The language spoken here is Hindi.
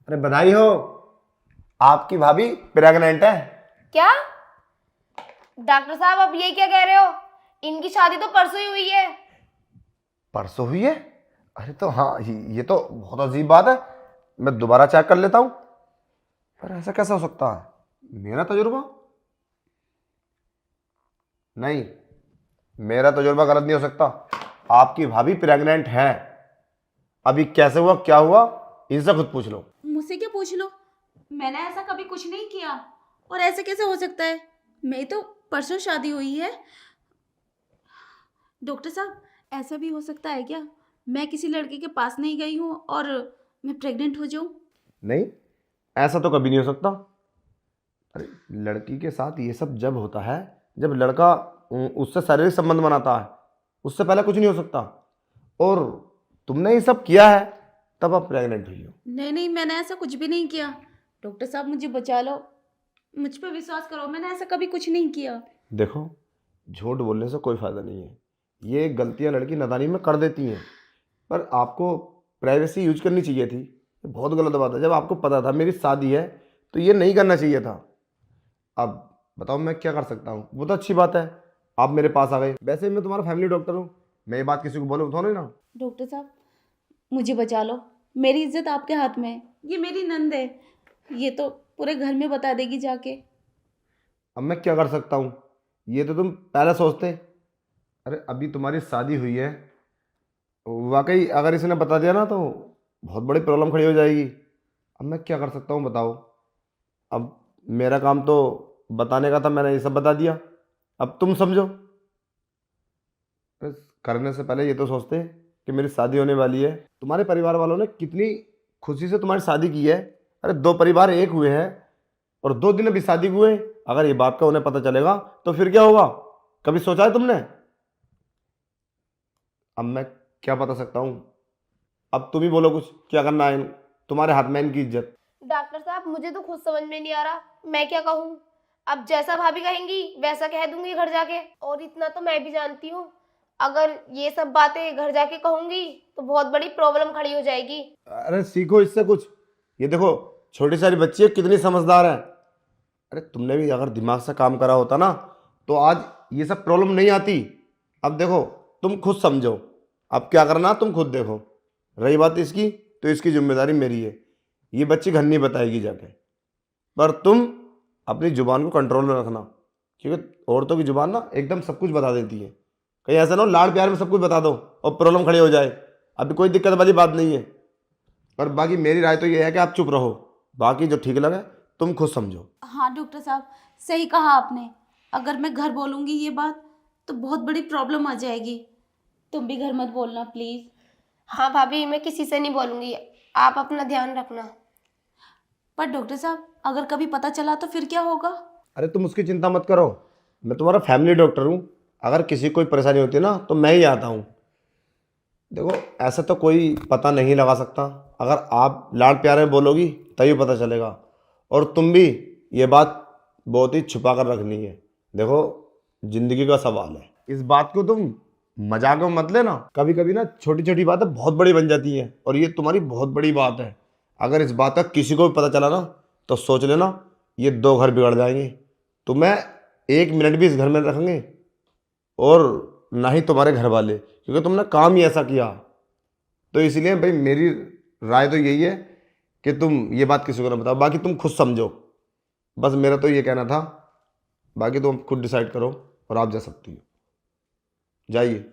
अरे बधाई हो, आपकी भाभी प्रेग्नेंट है। क्या? डॉक्टर साहब आप ये क्या कह रहे हो? इनकी शादी तो परसों ही हुई है। परसों हुई है? अरे तो हाँ, ये तो बहुत अजीब बात है। मैं दोबारा चेक कर लेता हूँ। पर ऐसा कैसा हो सकता है? मेरा तजुर्बा नहीं, मेरा तजुर्बा गलत नहीं हो सकता। आपकी भाभी प्रेग्नेंट है। अभी कैसे हुआ, क्या हुआ, इनसे खुद पूछ लो। मुझसे क्या पूछ लो? मैंने ऐसा कभी कुछ नहीं किया। और ऐसे कैसे हो सकता है? मेरी तो परसों शादी हुई है। डॉक्टर साहब, ऐसा भी हो सकता है क्या मैं किसी लड़के के पास नहीं गई हूँ और मैं प्रेग्नेंट हो जाऊँ? नहीं, ऐसा तो कभी नहीं हो सकता। अरे लड़की के साथ ये सब जब होता है जब लड़का उससे शारीरिक संबंध बनाता है, उससे पहले कुछ नहीं हो सकता। और तुमने ये सब किया है तब आप प्रेग्नेंट हुई हो। नहीं नहीं, मैंने ऐसा कुछ भी नहीं किया। डॉक्टर साहब मुझे बचा लो, मुझ पर विश्वास करो, मैंने ऐसा कभी कुछ नहीं किया। देखो, झूठ बोलने से कोई फ़ायदा नहीं है। ये गलतियां लड़की नादानी में कर देती हैं। पर आपको प्राइवेसी यूज करनी चाहिए थी। ये बहुत गलत बात है। जब आपको पता था मेरी शादी है तो ये नहीं करना चाहिए था। अब बताओ मैं क्या कर सकता हूँ? वो तो अच्छी बात है, आप मेरे पास आ गए। वैसे मैं तुम्हारा फैमिली डॉक्टर हूँ, मैं ये बात किसी को बोलूँ तो नहीं ना। डॉक्टर साहब मुझे बचा लो, मेरी इज्जत आपके हाथ में है। ये मेरी नंद है, ये तो पूरे घर में बता देगी जाके। अब मैं क्या कर सकता हूँ? ये तो तुम पहले सोचते। अरे अभी तुम्हारी शादी हुई है, वाकई अगर इसने बता दिया ना तो बहुत बड़ी प्रॉब्लम खड़ी हो जाएगी। अब मैं क्या कर सकता हूँ बताओ? अब मेरा काम तो बताने का था, मैंने ये सब बता दिया। अब तुम समझो। बस करने से पहले ये तो सोचते कि मेरी शादी होने वाली है। तुम्हारे परिवार वालों ने कितनी खुशी से तुम्हारी शादी की है। अरे दो परिवार एक हुए हैं और 2 दिन अभी शादी हुए। अगर ये बात का उन्हें पता चलेगा तो फिर क्या होगा? कभी सोचा है तुमने? अब मैं क्या बता सकता हूँ? अब तुम ही बोलो कुछ, क्या करना है? तुम्हारे हाथ में है इनकी इज्जत। डॉक्टर साहब मुझे तो खुद समझ में नहीं आ रहा मैं क्या कहूँ। अब जैसा भाभी कहेंगी वैसा कह दूंगी घर जाके। और इतना तो मैं भी जानती हूँ, अगर ये सब बातें घर जाके कहूंगी तो बहुत बड़ी प्रॉब्लम खड़ी हो जाएगी। अरे सीखो इससे कुछ। ये देखो, छोटी सारी बच्ची है, कितनी समझदार है। अरे तुमने भी अगर दिमाग से काम करा होता ना तो आज ये सब प्रॉब्लम नहीं आती। अब देखो, तुम खुद समझो। अब क्या करना तुम खुद देखो। रही बात इसकी, तो इसकी जिम्मेदारी मेरी है। ये बच्ची घर नहीं बताएगी जाके। पर तुम अपनी जुबान को कंट्रोल में रखना, क्योंकि औरतों की जुबान ना एकदम सब कुछ बता देती है। कहीं ऐसा ना हो लाड़ प्यार में सब कुछ बता दो और प्रॉब्लम खड़ी हो जाए। अभी कोई दिक्कत वाली बात नहीं है। पर बाकी मेरी राय तो ये है कि आप चुप रहो। बाकी जो ठीक लगे तुम खुद समझो। हाँ डॉक्टर साहब, सही कहा आपने। अगर मैं घर बोलूँगी ये बात तो बहुत बड़ी प्रॉब्लम आ जाएगी। तुम भी घर मत बोलना प्लीज़। हाँ भाभी, मैं किसी से नहीं बोलूंगी, आप अपना ध्यान रखना। पर डॉक्टर साहब अगर कभी पता चला तो फिर क्या होगा? अरे तुम उसकी चिंता मत करो, मैं तुम्हारा फैमिली डॉक्टर हूँ। अगर किसी को कोई परेशानी होती है ना तो मैं ही आता हूँ। देखो, ऐसा तो कोई पता नहीं लगा सकता। अगर आप लाड़ प्यार में बोलोगी तभी पता चलेगा। और तुम भी ये बात बहुत ही छुपा कर रखनी है। देखो, जिंदगी का सवाल है, इस बात को तुम मजाक में मत लेना। कभी कभी ना छोटी छोटी बातें बहुत बड़ी बन जाती हैं और ये तुम्हारी बहुत बड़ी बात है। अगर इस बात का किसी को भी पता चला ना तो सोच लेना ये 2 घर बिगड़ जाएंगे। तुम्हें 1 मिनट भी इस घर में रखेंगे और ना ही तुम्हारे घर वाले, क्योंकि तुमने काम ही ऐसा किया। तो इसलिए भाई मेरी राय तो यही है कि तुम ये बात किसी को ना बताओ। बाकी तुम खुद समझो। बस मेरा तो ये कहना था। बाकी तुम खुद डिसाइड करो और आप जा सकती हो। जाइए।